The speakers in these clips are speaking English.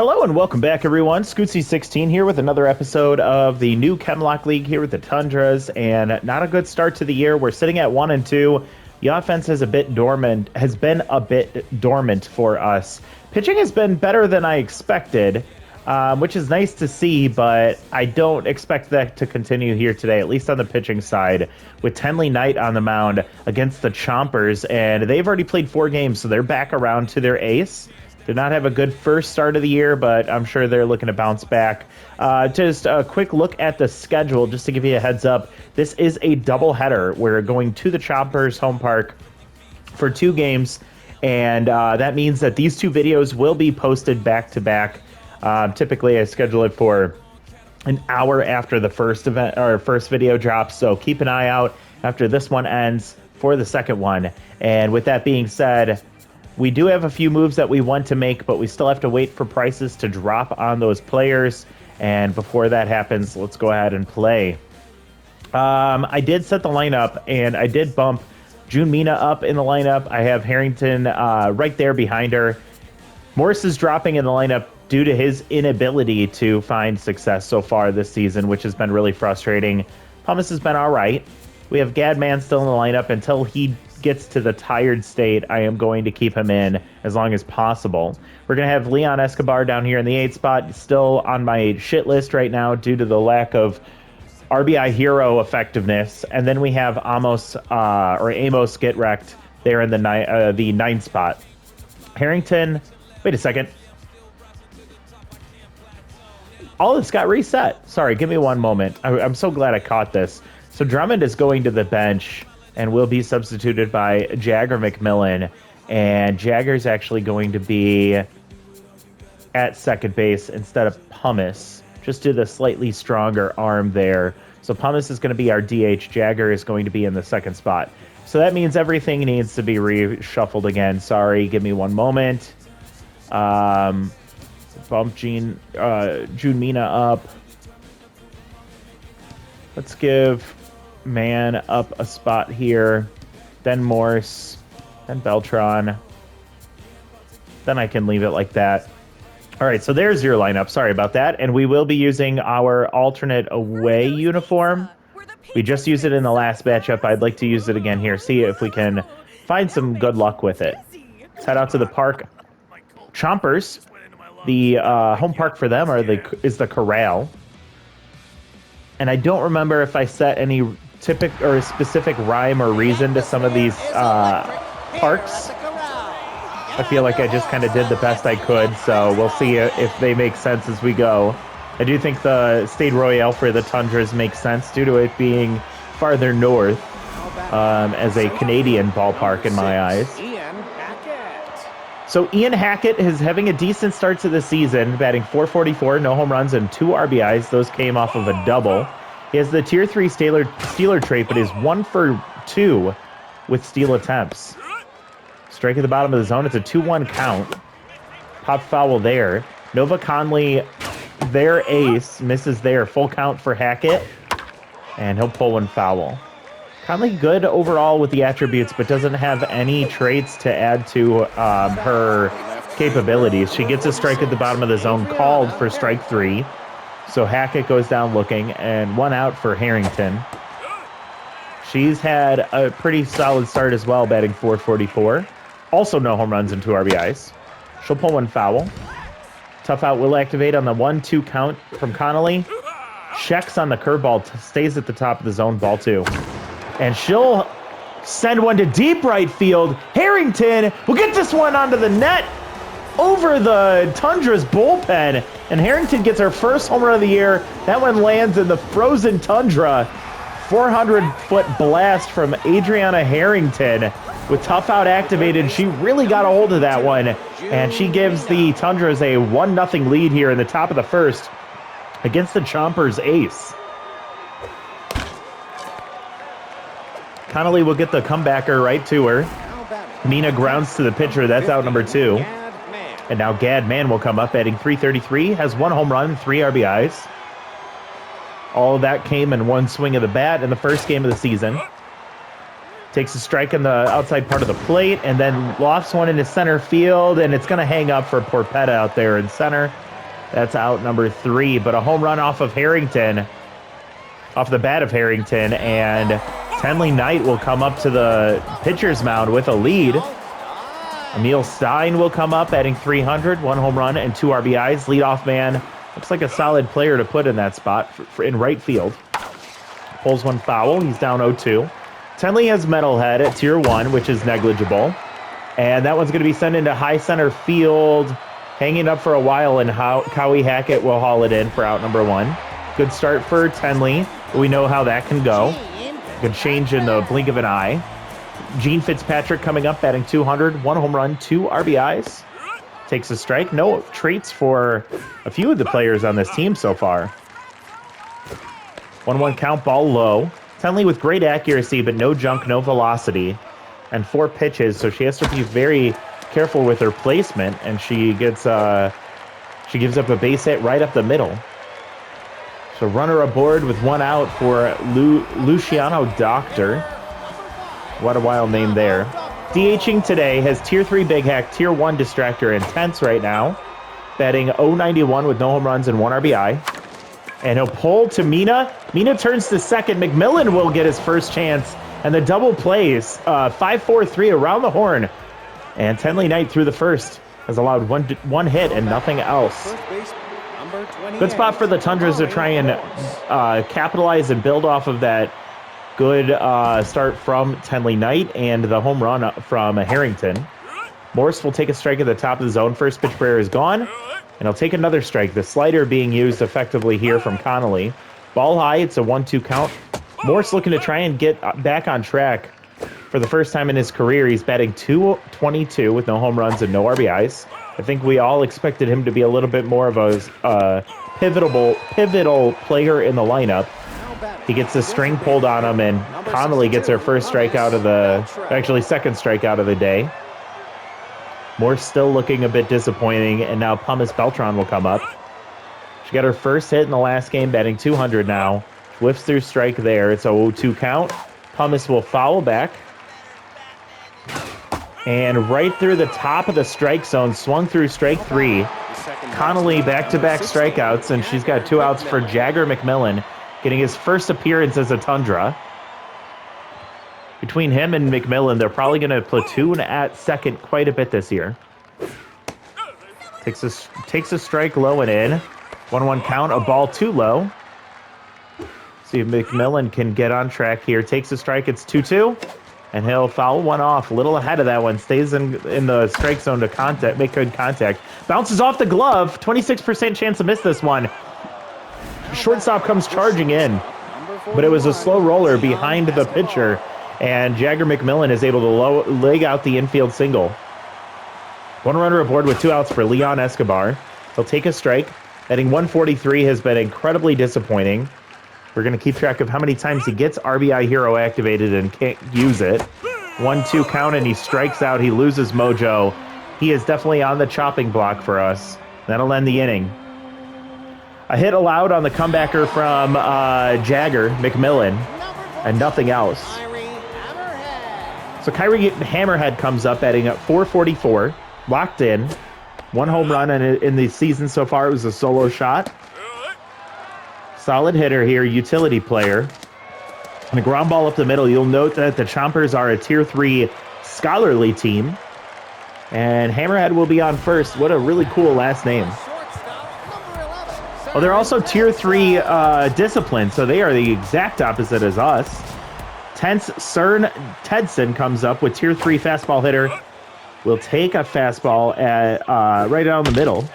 Hello and welcome back, everyone. Scootsy16 here with another episode of the new Chem Lock League here with the Tundras, and not a good start to the year. We're sitting at 1-2. The offense has been a bit dormant for us. Pitching has been better than I expected, which is nice to see, but I don't expect that to continue here today, at least on the pitching side, with Tenley Knight on the mound against the Chompers, and they've already played 4 games, so they're back around to their ace. Did not have a good first start of the year, but I'm sure they're looking to bounce back. Just a quick look at the schedule, just to give you a heads up. This is a doubleheader. We're going to the Chompers home park for 2 games, and that means that these 2 videos will be posted back-to-back. Typically, I schedule it for an hour after the first event or first video drops, so keep an eye out after this one ends for the second one. And with that being said, we do have a few moves that we want to make, but we still have to wait for prices to drop on those players. And before that happens, let's go ahead and play. I did set the lineup, and I did bump June Mina up in the lineup. I have Harrington right there behind her. Morris is dropping in the lineup due to his inability to find success so far this season, which has been really frustrating. Pumice has been all right. We have Gadman still in the lineup until he gets to the tired state. I am going to keep him in as long as possible. We're going to have Leon Escobar down here in the 8th spot, still on my shit list right now due to the lack of RBI hero effectiveness. And then we have Amos Get Wrecked there in the 9th spot. Harrington, wait a second. All this got reset. Sorry, give me one moment. I'm so glad I caught this. So Drummond is going to the bench and will be substituted by Jagger McMillan. And Jagger's actually going to be at second base instead of Pumice, just to the slightly stronger arm there. So Pumice is going to be our DH. Jagger is going to be in the 2nd spot. So that means everything needs to be reshuffled again. Sorry, give me one moment. Bump June Mina up. Let's give Man up a spot here, then Morse, then Beltran, then I can leave it like that. All right, so there's your lineup. Sorry about that. And we will be using our alternate away uniform. We just used it in the last matchup. I'd like to use it again here, see if we can find some good luck with it. Let's head out to the park. Chompers, the home park for them is the Corral. And I don't remember if I set any specific rhyme or reason to some of these parks. I feel like I just kind of did the best I could, so we'll see if they make sense as we go. I do think the Stade Royale for the Tundras makes sense due to it being farther north as a Canadian ballpark in my eyes. So Ian Hackett is having a decent start to the season, batting .444, no home runs, and 2 RBIs. Those came off of a double. He has the Tier 3 stealer trait, but is 1 for 2 with steal attempts. Strike at the bottom of the zone. It's a 2-1 count. Pop foul there. Nova Conley, their ace, misses there. Full count for Hackett, and he'll pull one foul. Conley good overall with the attributes, but doesn't have any traits to add to her capabilities. She gets a strike at the bottom of the zone called for strike 3. So Hackett goes down looking, and 1 out for Harrington. She's had a pretty solid start as well, batting .444. Also no home runs and 2 RBIs. She'll pull 1 foul. Tough out will activate on the 1-2 count from Connolly. Checks on the curveball, stays at the top of the zone, ball 2. And she'll send one to deep right field. Harrington will get this one onto the net over the Tundra's bullpen. And Harrington gets her first home run of the year. That one lands in the frozen Tundra. 400-foot blast from Adriana Harrington. With tough out activated, she really got a hold of that one. And she gives the Tundras a 1-0 lead here in the top of the first against the Chompers ace. Connolly will get the comebacker right to her. Mina grounds to the pitcher. That's out number 2. And now Gadman will come up, batting .333, has 1 home run, 3 RBIs. All of that came in 1 swing of the bat in the first game of the season. Takes a strike on the outside part of the plate, and then lofts one into center field, and it's going to hang up for Porpetta out there in center. That's out number 3, but a home run off of Harrington, off the bat of Harrington, and Tenley Knight will come up to the pitcher's mound with a lead. Emil Stein will come up, batting 300, 1 home run and 2 RBIs. Leadoff man, looks like a solid player to put in that spot in right field. Pulls one foul, he's down 0-2. Tenley has Metalhead at tier 1, which is negligible. And that one's going to be sent into high center field, hanging up for a while, and Cowie Hackett will haul it in for out number 1. Good start for Tenley. We know how that can go. Good change in the blink of an eye. Gene Fitzpatrick coming up, batting 200, 1 home run, 2 RBIs. Takes a strike. No traits for a few of the players on this team so far. 1-1 count, ball low. Tenley with great accuracy, but no junk, no velocity, and 4 pitches, so she has to be very careful with her placement, and she gives up a base hit right up the middle. So runner aboard with 1 out for Luciano Doctor. What a wild name there. DHing today has tier 3 Big Hack, tier 1 Distractor Intense right now, batting .091 with no home runs and 1 RBI. And he'll pull to Mina. Mina turns to second. McMillan will get his first chance. And the double plays, 5-4-3 around the horn. And Tenley Knight through the first has allowed one hit and nothing else. Good spot for the Tundras to try and capitalize and build off of that good start from Tenley Knight and the home run from Harrington. Morse will take a strike at the top of the zone. First pitch prayer is gone. And he'll take another strike. The slider being used effectively here from Connolly. Ball high, it's a 1-2 count. Morse looking to try and get back on track for the first time in his career. He's batting .222 with no home runs and no RBIs. I think we all expected him to be a little bit more of a pivotal player in the lineup. He gets the string pulled on him, and Connolly gets her first strikeout of second strikeout of the day. Morse still looking a bit disappointing, and now Pumice Beltran will come up. She got her first hit in the last game, batting 200 now. Whiffs through strike there. It's a 0-2 count. Pumice will foul back. And right through the top of the strike zone, swung through strike 3. Connolly back-to-back strikeouts, and she's got 2 outs for Jagger McMillan, getting his first appearance as a Tundra. Between him and McMillan, they're probably going to platoon at second quite a bit this year. Takes a strike low and in. 1-1 count, a ball too low. See if McMillan can get on track here. Takes a strike, it's 2-2. And he'll foul one off, a little ahead of that one. Stays in the strike zone to make good contact. Bounces off the glove, 26% chance to miss this one. Shortstop comes charging in. But it was a slow roller behind the pitcher. And Jagger McMillan is able to leg out the infield single. 1 runner aboard with 2 outs for Leon Escobar. He'll take a strike. Batting 143 has been incredibly disappointing. We're going to keep track of how many times he gets RBI Hero activated and can't use it. 1-2 count, and he strikes out. He loses mojo. He is definitely on the chopping block for us. That'll end the inning. A hit allowed on the comebacker from Jagger McMillan, and nothing else. So Kyrie Hammerhead comes up, batting at .444, locked in. 1 home run in the season so far. It was a solo shot. Solid hitter here, utility player. And a ground ball up the middle. You'll note that the Chompers are a Tier 3 scholarly team. And Hammerhead will be on first. What a really cool last name. Oh, they're also Tier 3 discipline, so they are the exact opposite as us. Tense Cern Tedson comes up with Tier 3 fastball hitter. Will take a fastball at right down the middle.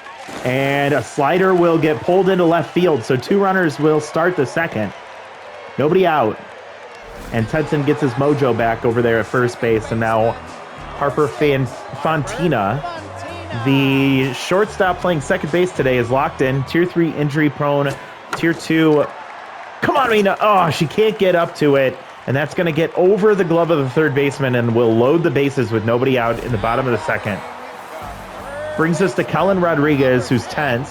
And a slider will get pulled into left field, so 2 runners will start the second. Nobody out. And Tedson gets his mojo back over there at first base, and now Harper Fontina, the shortstop playing second base today, is locked in. Tier 3 injury prone. Tier 2. Come on, Mina. Oh, she can't get up to it. And that's going to get over the glove of the third baseman and will load the bases with nobody out in the bottom of the second. Brings us to Kellen Rodriguez, who's tense.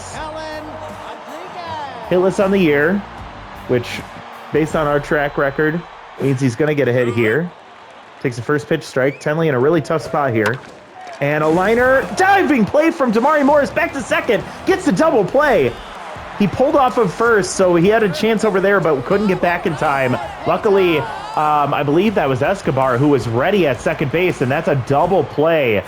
Hitless on the year, which, based on our track record, means he's going to get a hit here. Takes the first pitch strike. Tenley in a really tough spot here. And a liner, diving play from Damari Morris, back to second, gets the double play. He pulled off of first, so he had a chance over there, but couldn't get back in time. Luckily, I believe that was Escobar who was ready at second base, and that's a double play.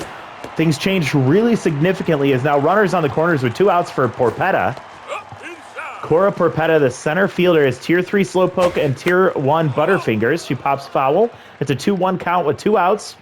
Things changed really significantly as now runners on the corners with 2 outs for Porpetta. Cora Porpetta, the center fielder, is Tier 3 Slowpoke and Tier 1 Butterfingers. She pops foul. It's a 2-1 count with 2 outs.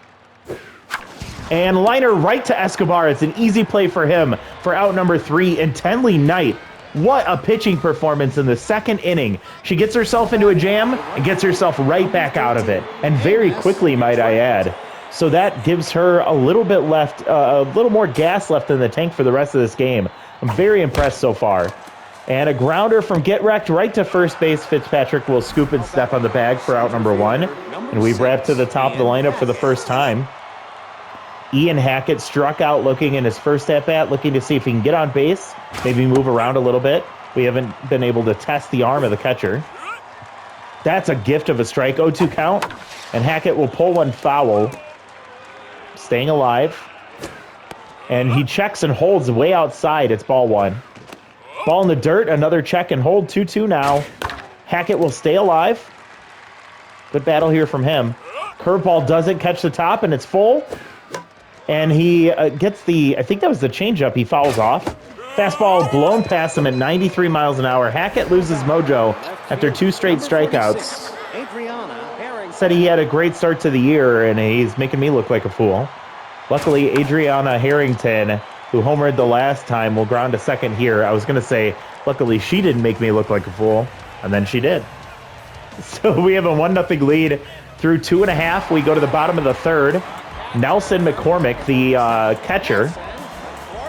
And liner right to Escobar. It's an easy play for him for out number 3. And Tenley Knight, what a pitching performance in the second inning. She gets herself into a jam and gets herself right back out of it. And very quickly, might I add. So that gives her a little bit left, a little more gas left in the tank for the rest of this game. I'm very impressed so far. And a grounder from Get Wrecked right to first base. Fitzpatrick will scoop and step on the bag for out number 1. And we've wrapped to the top of the lineup for the first time. Ian Hackett struck out looking in his first at-bat, looking to see if he can get on base, maybe move around a little bit. We haven't been able to test the arm of the catcher. That's a gift of a strike. 0-2 count. And Hackett will pull one foul. Staying alive. And he checks and holds way outside. It's ball 1. Ball in the dirt, another check and hold, 2-2 now. Hackett will stay alive. Good battle here from him. Curveball doesn't catch the top, and it's full. And he gets the, I think that was the changeup, he fouls off. Fastball blown past him at 93 miles an hour. Hackett loses mojo after 2 straight strikeouts. Said he had a great start to the year, and he's making me look like a fool. Luckily, Adriana Harrington, who homered the last time, will ground to second here. I was going to say, luckily she didn't make me look like a fool, and then she did. So we have a 1-0 lead through 2.5. We go to the bottom of the third. Nelson McCormick, the catcher,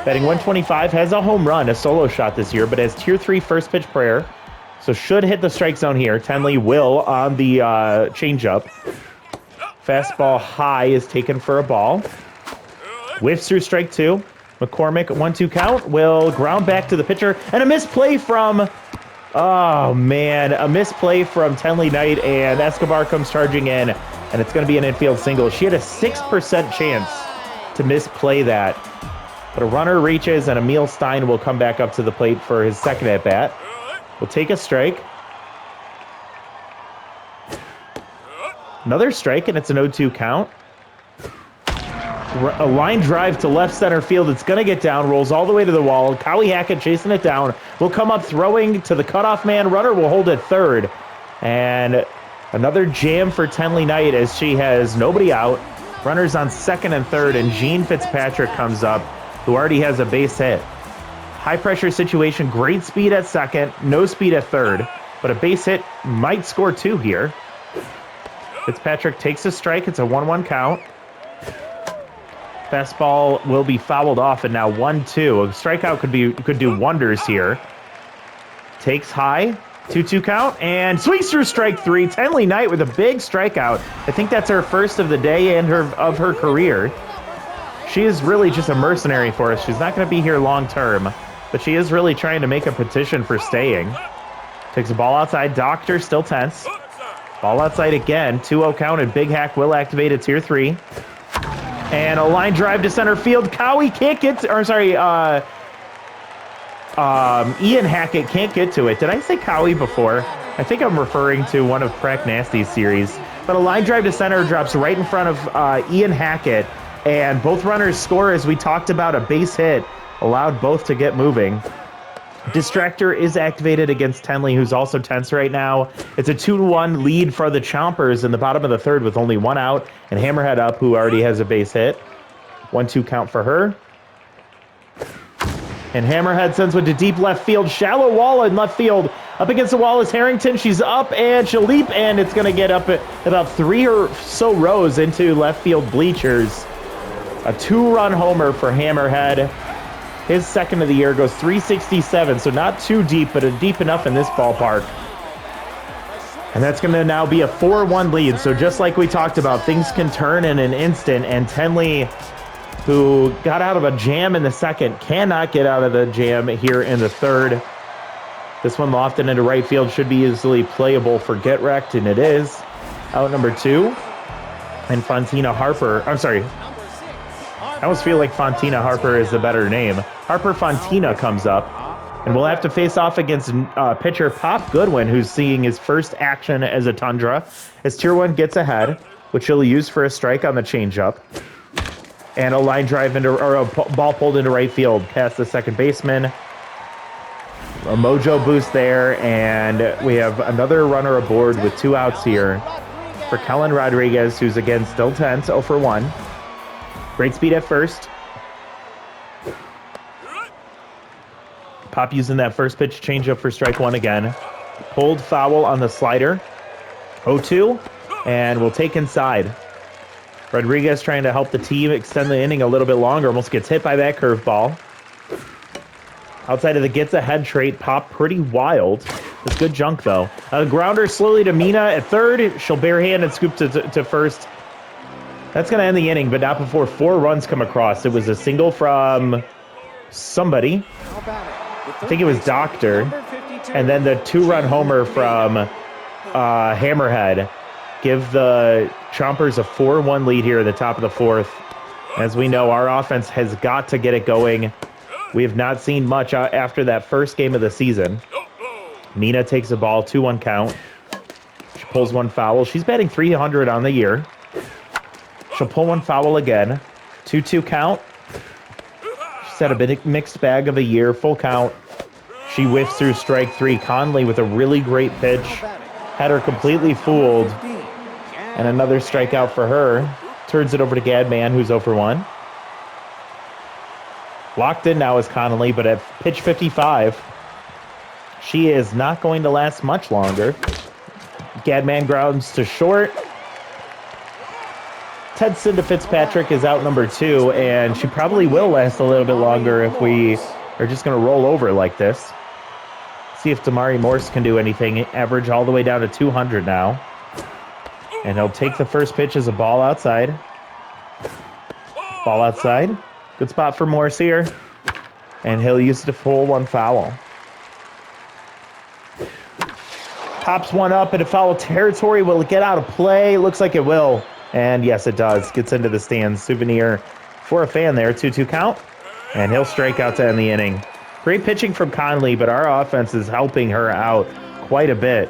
batting 125, has a home run, a solo shot this year, but has Tier 3 first pitch prayer, so should hit the strike zone here. Tenley will on the changeup. Fastball high is taken for a ball. Whiffs through strike 2. McCormick, 1-2 count, will ground back to the pitcher, and a misplay from, oh man, a misplay from Tenley Knight, and Escobar comes charging in, and it's going to be an infield single. She had a 6% chance to misplay that, but a runner reaches, and Emil Stein will come back up to the plate for his second at-bat. We'll take a strike. Another strike, and it's an 0-2 count. A line drive to left center field. It's going to get down, rolls all the way to the wall. Cowie Hackett chasing it down. Will come up throwing to the cutoff man. Runner will hold at third. And another jam for Tenley Knight as she has nobody out. Runners on second and third, and Jean Fitzpatrick comes up, who already has a base hit. High pressure situation, great speed at second, no speed at third, but a base hit might score 2 here. Fitzpatrick takes a strike. It's a 1-1 count. Fastball will be fouled off, and now 1-2. A strikeout could do wonders here. Takes high, 2-2 count, and swings through strike 3. Tenley Knight with a big strikeout. I think that's her first of the day and of her career. She is really just a mercenary for us. She's not going to be here long term, but she is really trying to make a petition for staying. Takes a ball outside. Doctor still tense. Ball outside again. 2-0 count, and Big Hack will activate a Tier 3. And a line drive to center field. Cowie can't get to, or sorry, Ian Hackett can't get to it. Did I say Cowie before? I think I'm referring to one of Crack Nasty's series. But a line drive to center drops right in front of Ian Hackett. And both runners score, as we talked about. A base hit allowed both to get moving. Distractor is activated against Tenley, who's also tense right now. It's a 2-1 lead for the Chompers in the bottom of the third with only 1 out, and Hammerhead up, who already has a base hit. 1-2 count for her. And Hammerhead sends one to deep left field. Shallow wall in left field. Up against the wall is Harrington. She's up, and she'll leap, and it's going to get up about 3 or so rows into left field bleachers. A 2-run homer for Hammerhead. His second of the year, goes 367, so not too deep, but deep enough in this ballpark. And that's going to now be a 4-1 lead. So just like we talked about, things can turn in an instant. And Tenley, who got out of a jam in the second, cannot get out of the jam here in the third. This one lofted into right field, should be easily playable for Get Wrecked, and it is. Out number 2. And Fontina Harper, I'm sorry. almost feel like Fontina Harper is the better name. Harper Fontina comes up, and we'll have to face off against pitcher Pop Goodwin, who's seeing his first action as a Tundra, as Tier 1 gets ahead, which he'll use for a strike on the changeup. And a line drive into, or a ball pulled into right field past the second baseman. A mojo boost there, and we have another runner aboard with 2 outs here for Kellen Rodriguez, who's again still tense, 0 for 1. Great speed at first. Pop using that first pitch changeup for strike 1 again. Pulled foul on the slider. 0-2, and we'll take inside. Rodriguez trying to help the team extend the inning a little bit longer. Almost gets hit by that curveball. Outside of the gets ahead trait, Pop pretty wild. It's good junk, though. A grounder slowly to Mina at third. She'll barehand and scoop to first. That's going to end the inning, but not before 4 runs come across. It was a single from somebody. I think it was Doctor. And then the 2-run homer from Hammerhead. Give the Chompers a 4-1 lead here at the top of the 4th. As we know, our offense has got to get it going. We have not seen much after that first game of the season. Mina takes a ball, 2-1 count. She pulls 1 foul. She's batting .300 on the year. She'll pull 1 foul again. 2-2 count. She's had a bit mixed bag of a year, full count. She whiffs through strike 3. Conley with a really great pitch. Had her completely fooled. And another strikeout for her. Turns it over to Gadman, who's 0 for 1. Locked in now is Connolly, but at pitch 55, she is not going to last much longer. Gadman grounds to short. Tedson to Fitzpatrick is out number 2, and she probably will last a little bit longer if we are just going to roll over like this. See if Damari Morse can do anything. Average all the way down to 200 now. And he'll take the first pitch as a ball outside. Ball outside. Good spot for Morse here. And he'll use it to pull 1 foul. Pops 1 up into foul territory. Will it get out of play? Looks like it will. And yes, it does. Gets into the stands. Souvenir for a fan there. 2-2 count. And he'll strike out to end the inning. Great pitching from Conley, but our offense is helping her out quite a bit.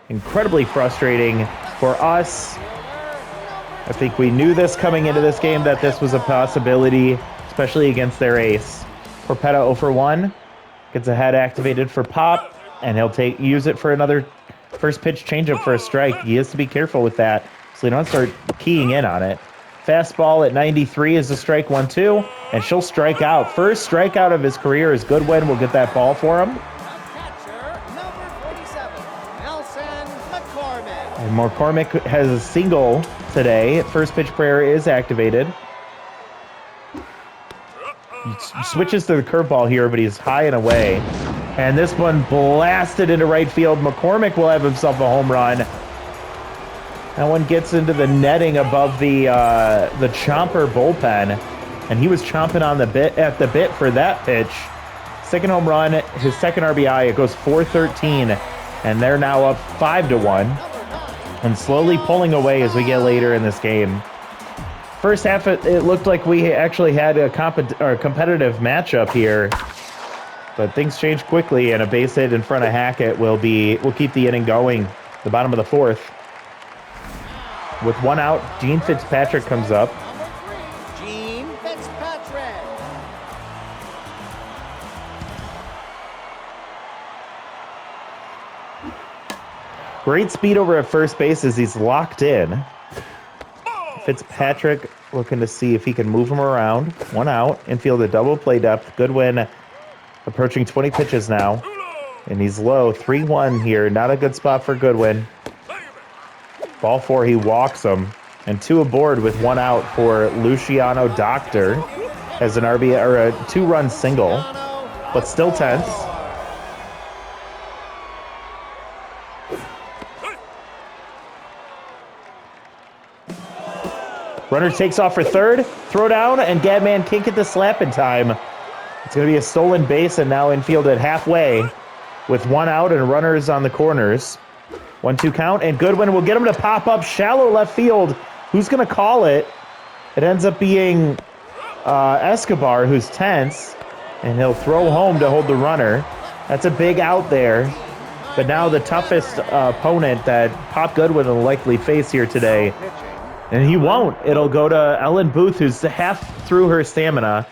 Incredibly frustrating for us. I think we knew this coming into this game, that this was a possibility, especially against their ace. Corpetta 0 for 1. Gets a head activated for Pop, and he'll use it for another first pitch changeup for a strike. He has to be careful with that, so they don't start keying in on it. Fastball at 93 is a strike 1-2, and she'll strike out. First strikeout of his career is Goodwin. We'll get that ball for him. And McCormick has a single today. First pitch prayer is activated. He switches to the curveball here, but he's high and away. And this one blasted into right field. McCormick will have himself a home run. That one gets into the netting above the Chomper bullpen. And he was chomping on the bit for that pitch. Second home run, his second RBI. It goes 4-13. And they're now up 5-1. And slowly pulling away as we get later in this game. First half, it looked like we actually had a competitive matchup here. But things changed quickly, and a base hit in front of Hackett will keep the inning going. The bottom of the 4th. With 1 out, Gene Fitzpatrick comes up. Gene Fitzpatrick. Great speed over at first base as he's locked in. Fitzpatrick looking to see if he can move him around. 1 out. Infield a double play depth. Goodwin approaching 20 pitches now. And he's low. 3-1 here. Not a good spot for Goodwin. Ball 4, he walks him. And 2 aboard with 1 out for Luciano Doctor as an RBI or a 2-run single. But still tense. Runner takes off for third, throw down, and Gadman can't get the slap in time. It's going to be a stolen base, and now infield at halfway with 1 out and runners on the corners. 1-2 count, and Goodwin will get him to pop up shallow left field. Who's going to call it? It ends up being Escobar who's tense, and he'll throw home to hold the runner. That's a big out there. But now the toughest opponent that Pop Goodwin will likely face here today, and he won't. It'll go to Ellen Booth, who's half through her stamina.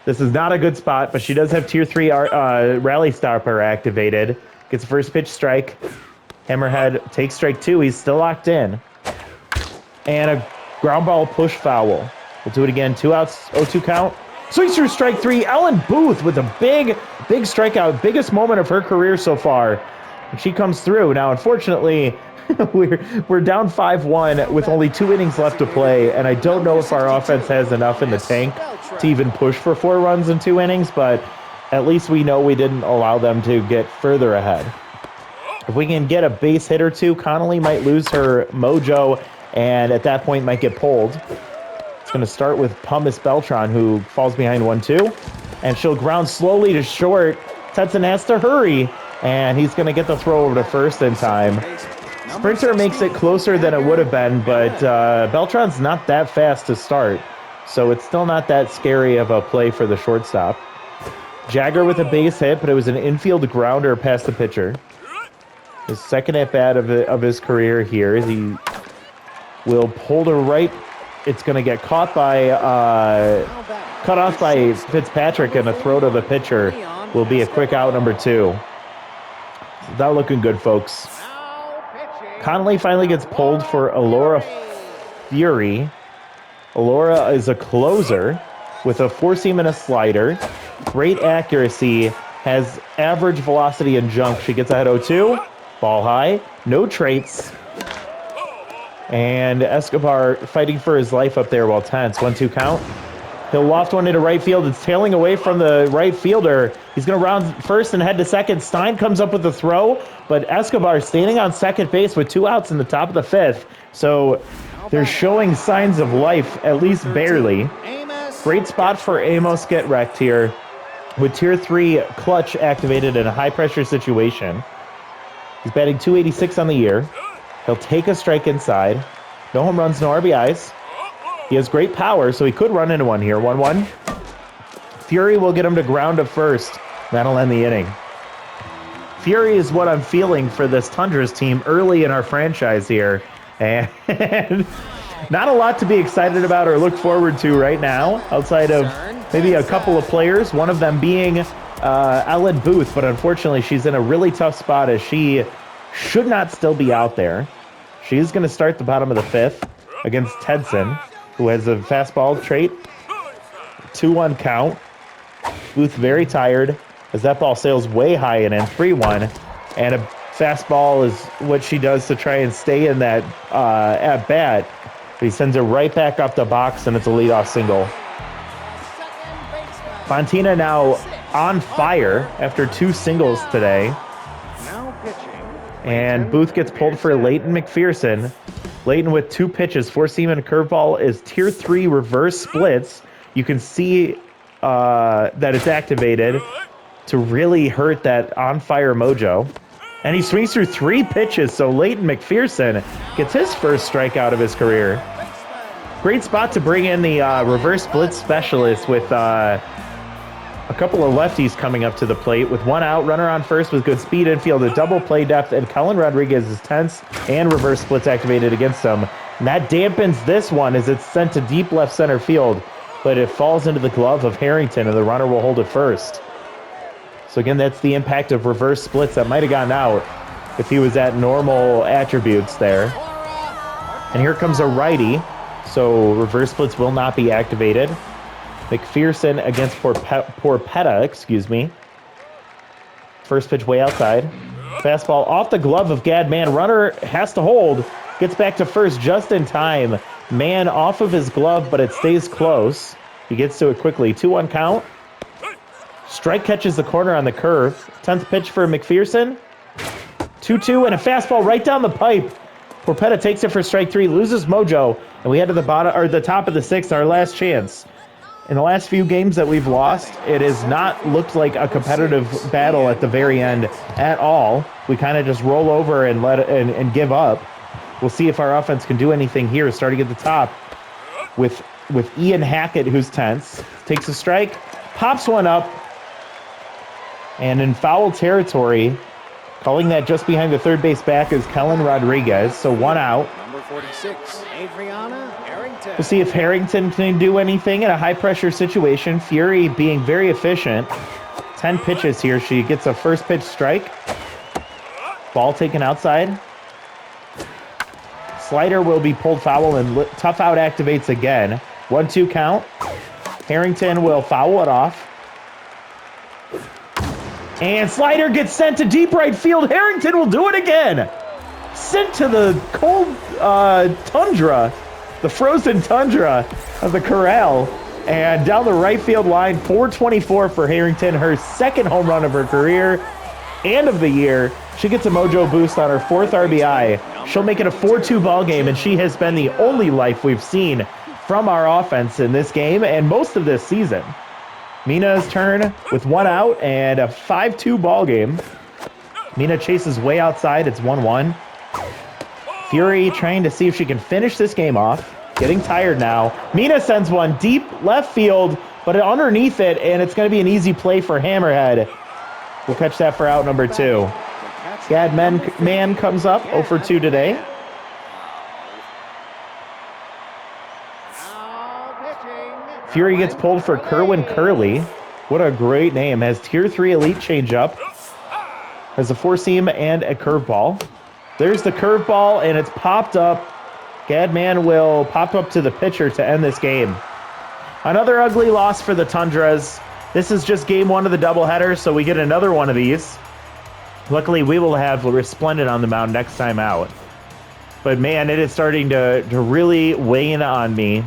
This is not a good spot, but she does have Tier 3 Rally Stopper activated. Gets first pitch strike. Hammerhead takes strike 2. He's still locked in. And a ground ball push foul. We'll do it again. 2 outs, 0-2 count. Swings through strike 3. Ellen Booth with a big strikeout. Biggest moment of her career so far. And she comes through. Now, unfortunately, we're down 5-1 with only 2 innings left to play, and I don't know if our offense has enough in the tank to even push for 4 runs in 2 innings, but at least we know we didn't allow them to get further ahead. If we can get a base hit or 2, Connolly might lose her mojo, and at that point might get pulled. It's going to start with Pumice Beltran, who falls behind 1-2, and she'll ground slowly to short. Tetson has to hurry, and he's going to get the throw over to first in time. Sprinter makes it closer than it would have been, but Beltran's not that fast to start, so it's still not that scary of a play for the shortstop. Jagger with a base hit, but it was an infield grounder past the pitcher. His second at-bat of his career here. He will pull to right. It's going to get caught by, cut off by Fitzpatrick, and a throw to the pitcher will be a quick out, number 2. Not looking good, folks. Connolly finally gets pulled for Alora Fury. Alora is a closer with a 4-seam and a slider. Great accuracy, has average velocity and jump. She gets ahead 0-2. Ball high, no traits. And Escobar fighting for his life up there while tense. 1-2 count. He'll loft one into right field. It's tailing away from the right fielder. He's going to round first and head to second. Stein comes up with the throw, but Escobar standing on second base with 2 outs in the top of the 5th. So they're showing signs of life, at least barely. Great spot for Amos get wrecked here with Tier 3 clutch activated in a high-pressure situation. He's batting .286 on the year. He'll take a strike inside. No home runs, no RBIs. He has great power, so he could run into one here. 1-1. Fury will get him to ground to first. That'll end the inning. Fury is what I'm feeling for this Tundras team early in our franchise here. And not a lot to be excited about or look forward to right now, outside of maybe a couple of players, one of them being Ellen Booth, but unfortunately she's in a really tough spot as she should not still be out there. She's going to start the bottom of the 5th against Tedson, who has a fastball trait. 2-1 count. Booth very tired as that ball sails way high and in. 3-1. And a fastball is what she does to try and stay in that at bat. But he sends it right back up the box, and it's a leadoff single. Fontina now on fire after 2 singles today. And Booth gets pulled for Leighton McPherson. Leighton with 2 pitches, 4-seam and a curveball, is Tier 3 reverse splits. You can see that it's activated to really hurt that on-fire mojo. And he swings through 3 pitches, so Leighton McPherson gets his first strikeout of his career. Great spot to bring in the reverse split specialist with a couple of lefties coming up to the plate with 1 out, runner on first with good speed infield, a double play depth, and Cullen Rodriguez is tense and reverse splits activated against him. And that dampens this one as it's sent to deep left center field, but it falls into the glove of Harrington, and the runner will hold it first. So again, that's the impact of reverse splits that might have gotten out if he was at normal attributes there. And here comes a righty, so reverse splits will not be activated. McPherson against Porpetta, excuse me. First pitch way outside. Fastball off the glove of Gadman. Runner has to hold. Gets back to first just in time. Man off of his glove, but it stays close. He gets to it quickly. 2-1 count. Strike catches the corner on the curve. 10th pitch for McPherson. 2-2 and a fastball right down the pipe. Porpetta takes it for strike 3, loses mojo, and we head to the bottom or the top of the 6th, our last chance. In the last few games that we've lost, it has not looked like a competitive battle at the very end at all. We kind of just roll over and and give up. We'll see if our offense can do anything here, starting at the top with with Ian Hackett, who's tense. Takes a strike, pops one up, and in foul territory, calling that just behind the third base back is Kellen Rodriguez, so one out. Number 46, Adriana Harrington. We'll see if Harrington can do anything in a high-pressure situation. Fury being very efficient. 10 pitches here. She gets a first pitch strike. Ball taken outside. Slider will be pulled foul and tough out activates again. 1-2 count. Harrington will foul it off. And Slider gets sent to deep right field. Harrington will do it again. Sent to the cold tundra, the frozen tundra of the corral. And down the right field line, 424 for Harrington, her second home run of her career and of the year. She gets a mojo boost on her fourth RBI. She'll make it a 4-2 ball game, and she has been the only life we've seen from our offense in this game and most of this season. Mina's turn with one out and a 5-2 ball game. Mina chases way outside. It's 1-1. Fury trying to see if she can finish this game off. Getting tired now. Mina sends one deep left field, but underneath it, and it's going to be an easy play for Hammerhead. We'll catch that for out number 2. Gad Man comes up 0 for 2 today. Fury gets pulled for Kerwin Curley. What a great name. Has Tier 3 Elite changeup. Has a four-seam and a curveball. There's the curveball, and it's popped up. Gadman will pop up to the pitcher to end this game. Another ugly loss for the Tundras. This is just game 1 of the doubleheader, so we get another one of these. Luckily, we will have Resplendent on the mound next time out. But man, it is starting to really weigh in on me.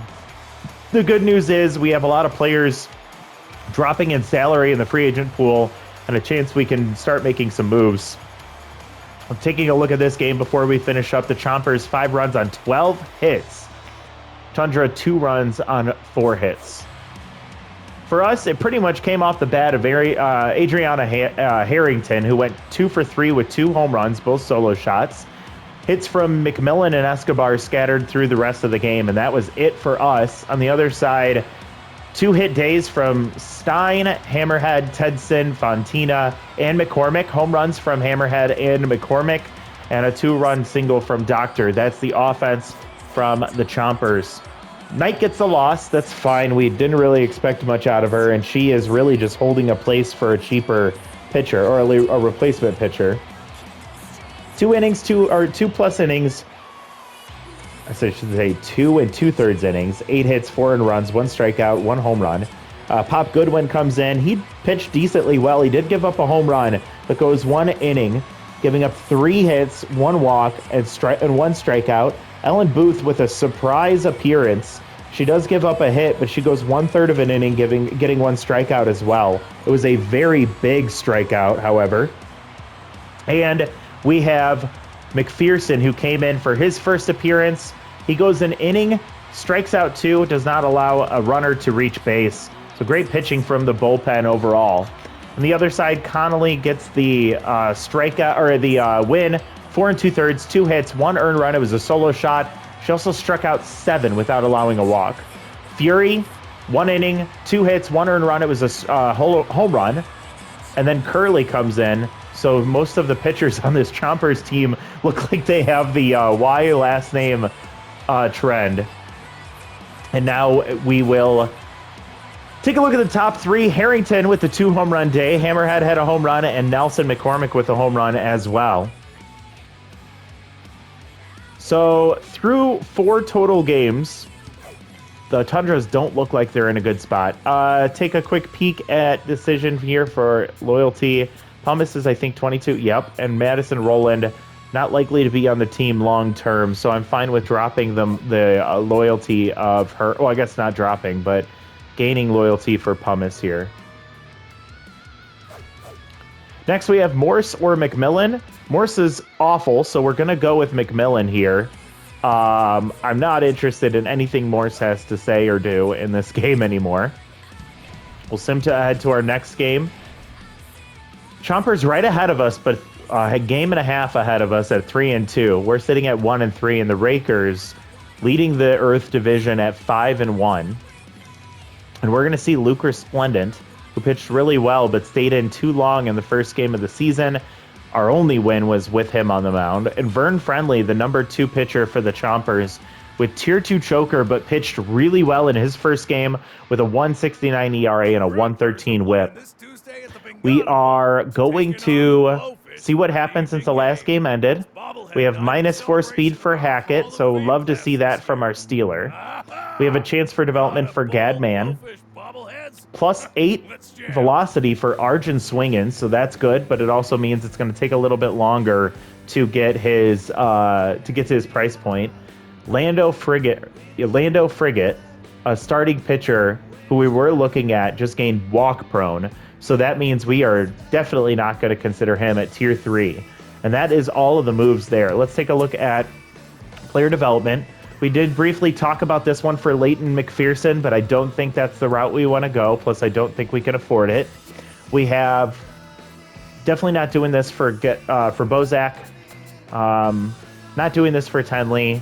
The good news is we have a lot of players dropping in salary in the free agent pool and a chance we can start making some moves. I'm taking a look at this game before we finish up. The Chompers, 5 runs on 12 hits. Tundra, 2 runs on 4 hits. For us, it pretty much came off the bat of Adriana Harrington, who went 2 for 3 with 2 home runs, both solo shots. Hits from McMillan and Escobar scattered through the rest of the game, and that was it for us. On the other side, 2 hit days from Stein, Hammerhead, Tedson, Fontina, and McCormick. Home runs from Hammerhead and McCormick, and a 2-run single from Doctor. That's the offense from the Chompers. Knight gets the loss. That's fine. We didn't really expect much out of her, and she is really just holding a place for a cheaper pitcher, or a replacement pitcher. 2 innings, 2+ innings. I should say 2 2/3 innings, 8 hits, 4 earned runs, 1 strikeout, 1 home run. Pop Goodwin comes in. He pitched decently well. He did give up a home run, but goes 1 inning, giving up 3 hits, 1 walk, and 1 strikeout. Ellen Booth with a surprise appearance. She does give up a hit, but she goes 1/3 of an inning, getting 1 strikeout as well. It was a very big strikeout, however. And we have McPherson, who came in for his first appearance. He goes an inning, strikes out 2, does not allow a runner to reach base. So great pitching from the bullpen overall. On the other side, Connolly gets the strikeout, or the win. 4 2/3, 2 hits, 1 earned run. It was a solo shot. She also struck out 7 without allowing a walk. Fury, 1 inning, 2 hits, 1 earned run. It was a home run. And then Curley comes in. So most of the pitchers on this Chompers team look like they have the Y last name trend. And now we will take a look at the top 3. Harrington with the 2 home run day. Hammerhead had a home run, and Nelson McCormick with a home run as well. So through 4 total games, the Tundras don't look like they're in a good spot. Take a quick peek at decision here for loyalty. Pumice is, I think, 22. Yep. And Madison Rowland, not likely to be on the team long term. So I'm fine with dropping the loyalty of her. Well, I guess not dropping, but gaining loyalty for Pumice here. Next, we have Morse or McMillan. Morse is awful, so we're going to go with McMillan here. I'm not interested in anything Morse has to say or do in this game anymore. We'll sim to ahead to our next game. Chompers right ahead of us, but a game and a half ahead of us at 3-2. We're sitting at 1-3, and the Rakers leading the Earth division at 5-1. And we're going to see Luke Resplendent, who pitched really well but stayed in too long in the first game of the season. Our only win was with him on the mound. And Vern Friendly, the number 2 pitcher for the Chompers, with Tier 2 choker, but pitched really well in his first game with a 1.69 ERA and a 1.13 whip. We are going to see what happens since the last game ended. We have -4 speed for Hackett, so love to see that from our Steeler. We have a chance for development for Gadman. +8 velocity for Arjun Swingin, so that's good, but it also means it's going to take a little bit longer to get his to his price point. Lando Frigate, a starting pitcher who we were looking at, just gained walk prone, so that means we are definitely not going to consider him at Tier 3. And that is all of the moves there. Let's take a look at player development. We did briefly talk about this one for Leighton McPherson, but I don't think that's the route we want to go. Plus, I don't think we can afford it. We have definitely not doing this for Bozak. Not doing this for Tenley.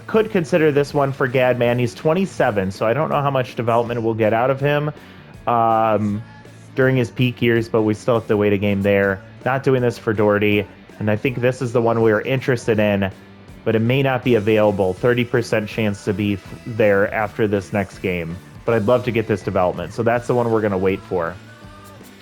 Could consider this one for Gadman. He's 27, so I don't know how much development we'll get out of him during his peak years, but we still have to wait a game there. Not doing this for Doherty, and I think this is the one we are interested in, but it may not be available. 30% chance to be there after this next game, but I'd love to get this development, so that's the one we're going to wait for.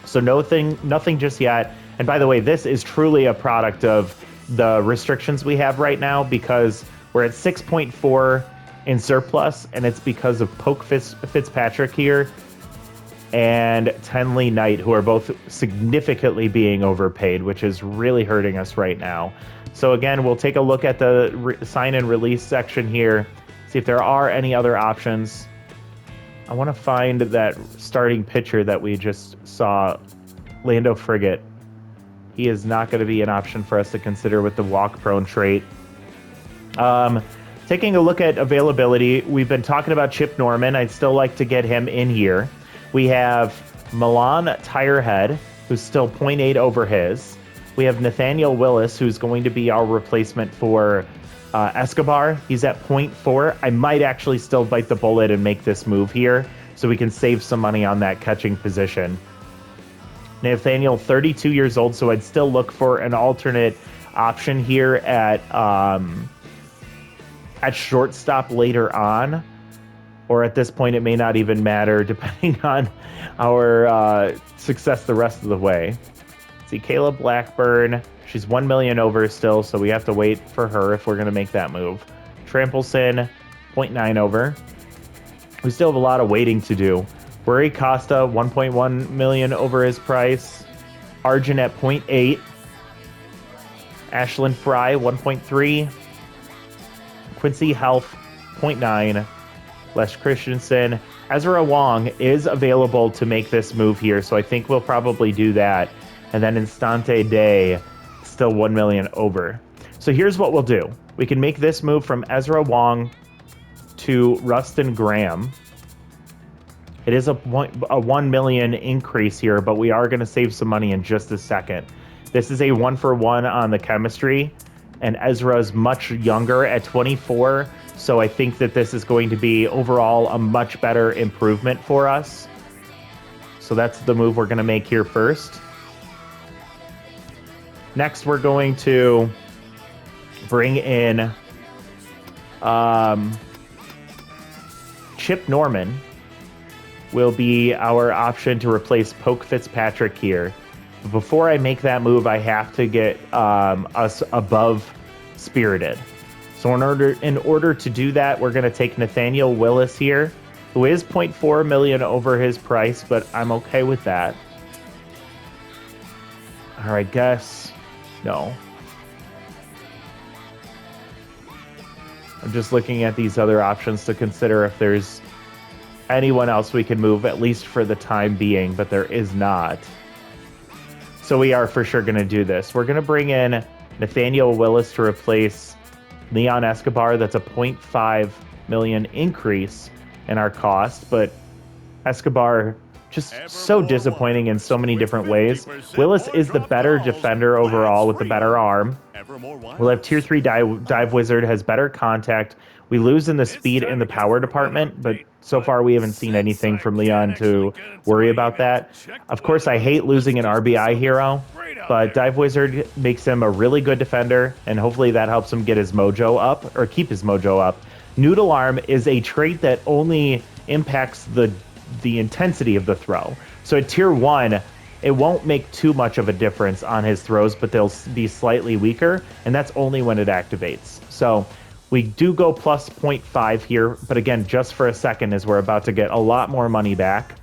So nothing just yet. And by the way, this is truly a product of the restrictions we have right now, because we're at 6.4 in surplus, and it's because of Poke Fitzpatrick here and Tenley Knight, who are both significantly being overpaid, which is really hurting us right now. So again, we'll take a look at the sign and release section here, see if there are any other options. I want to find that starting pitcher that we just saw, Lando Frigate. He is not going to be an option for us to consider with the walk-prone trait. Taking a look at availability, we've been talking about Chip Norman. I'd still like to get him in here. We have Milan Tirehead, who's still 0.8 over his. We have Nathaniel Willis, who's going to be our replacement for Escobar. He's at 0.4. I might actually still bite the bullet and make this move here so we can save some money on that catching position. Nathaniel, 32 years old, so I'd still look for an alternate option here at shortstop later on. Or at this point, it may not even matter, depending on our success the rest of the way. See, Kayla Blackburn, she's 1 million over still, so we have to wait for her if we're going to make that move. Trampleson, 0.9 over. We still have a lot of waiting to do. Burry Costa, 1.1 million over his price. Arjun at 0.8. Ashlyn Fry, 1.3. Quincy Health, 0.9. Les Christensen. Ezra Wong is available to make this move here, so I think we'll probably do that. And then Instante Day, still 1 million over. So here's what we'll do. We can make this move from Ezra Wong to Rustin Graham. It is a 1 million increase here, but we are going to save some money in just a second. This is a 1-for-1 on the chemistry, and Ezra's much younger at 24. So I think that this is going to be overall a much better improvement for us. So that's the move we're going to make here first. Next, we're going to bring in Chip Norman will be our option to replace Poke Fitzpatrick here. But before I make that move, I have to get us above Spirited. So in order to do that, we're going to take Nathaniel Willis here, who is 0.4 million over his price, but I'm okay with that. Or I guess, no. I'm just looking at these other options to consider if there's anyone else we can move, at least for the time being, but there is not. So we are for sure going to do this. We're going to bring in Nathaniel Willis to replace Leon Escobar. That's a 0.5 million increase in our cost, but Escobar just so disappointing in so many different ways. Willis is the better defender overall with the better arm. We'll have Tier 3 Dive Wizard, has better contact. We lose in the speed in the power department, but so far we haven't seen anything from Leon to worry about that. Of course, I hate losing an RBI hero, but Dive Wizard makes him a really good defender, and hopefully that helps him get his mojo up, or keep his mojo up. Noodle Arm is a trait that only impacts the intensity of the throw. So at Tier 1, it won't make too much of a difference on his throws, but they'll be slightly weaker, and that's only when it activates. So we do go plus 0.5 here, but again, just for a second, as we're about to get a lot more money back.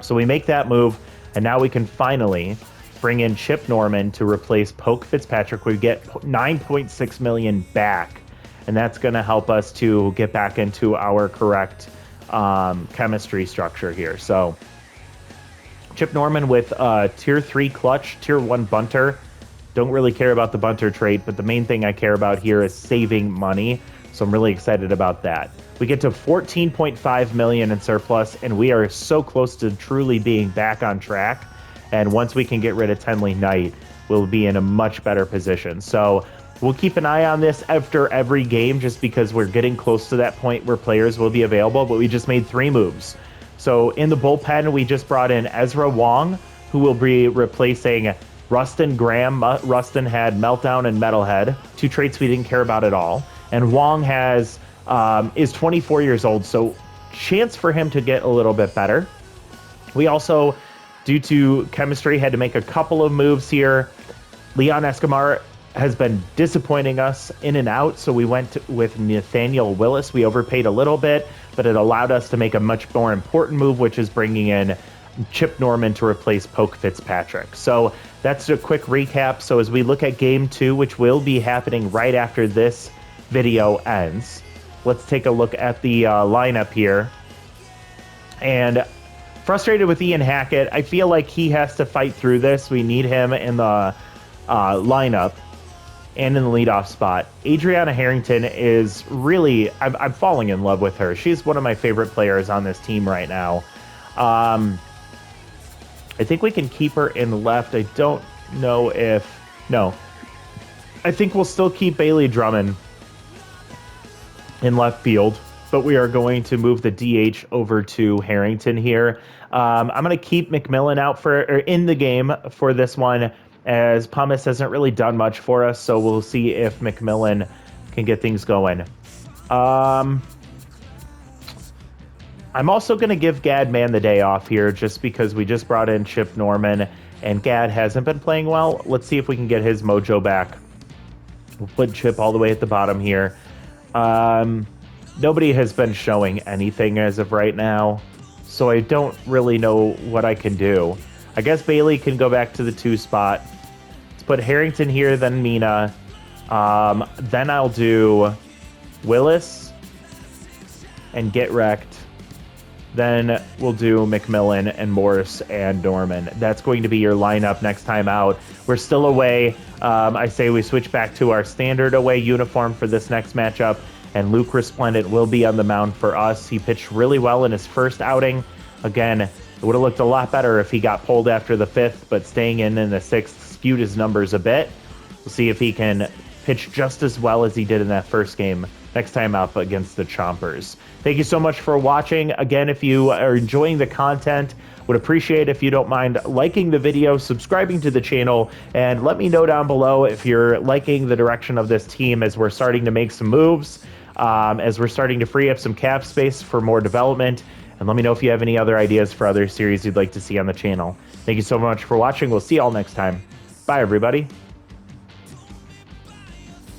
So we make that move, and now we can finally bring in Chip Norman to replace Poke Fitzpatrick. We get 9.6 million back, and that's going to help us to get back into our correct chemistry structure here. So Chip Norman with Tier 3 clutch, Tier 1 bunter. Don't really care about the bunter trait, but the main thing I care about here is saving money. So I'm really excited about that. We get to 14.5 million in surplus, and we are so close to truly being back on track. And once we can get rid of Tenley Knight, we'll be in a much better position. So we'll keep an eye on this after every game, just because we're getting close to that point where players will be available, but we just made 3 moves. So in the bullpen, we just brought in Ezra Wong, who will be replacing Rustin Graham. Rustin had Meltdown and Metalhead, 2 traits we didn't care about at all. And Wong is 24 years old, so chance for him to get a little bit better. We also, due to chemistry, had to make a couple of moves here. Leon Escobar has been disappointing us in and out, so we went with Nathaniel Willis. We overpaid a little bit, but it allowed us to make a much more important move, which is bringing in Chip Norman to replace Poke Fitzpatrick. So that's a quick recap. So as we look at Game 2, which will be happening right after this video ends, let's take a look at the lineup here. And frustrated with Ian Hackett. I feel like he has to fight through this. We need him in the lineup and in the leadoff spot. Adriana Harrington is really, I'm falling in love with her. She's one of my favorite players on this team right now. I think we can keep her in left. I don't know if... No. I think we'll still keep Bailey Drummond in left field, but we are going to move the DH over to Harrington here. I'm going to keep McMillan out in the game for this one, as Pumice hasn't really done much for us, so we'll see if McMillan can get things going. I'm also going to give Gadman the day off here, just because we just brought in Chip Norman, and Gad hasn't been playing well. Let's see if we can get his mojo back. We'll put Chip all the way at the bottom here. Nobody has been showing anything as of right now, so I don't really know what I can do. I guess Bailey can go back to the 2 spot. Let's put Harrington here, then Mina. Then I'll do Willis and Get Wrecked. Then we'll do McMillan and Morse and Norman. That's going to be your lineup next time out. We're still away. I say we switch back to our standard away uniform for this next matchup, and Luke Resplendent will be on the mound for us. He pitched really well in his first outing. Again, it would have looked a lot better if he got pulled after the 5th, but staying in the 6th skewed his numbers a bit. We'll see if he can pitch just as well as he did in that first game next time up against the Chompers. Thank you so much for watching. Again, if you are enjoying the content, would appreciate if you don't mind liking the video, subscribing to the channel, and let me know down below if you're liking the direction of this team as we're starting to make some moves, as we're starting to free up some cap space for more development. And let me know if you have any other ideas for other series you'd like to see on the channel. Thank you so much for watching. We'll see you all next time. Bye, everybody.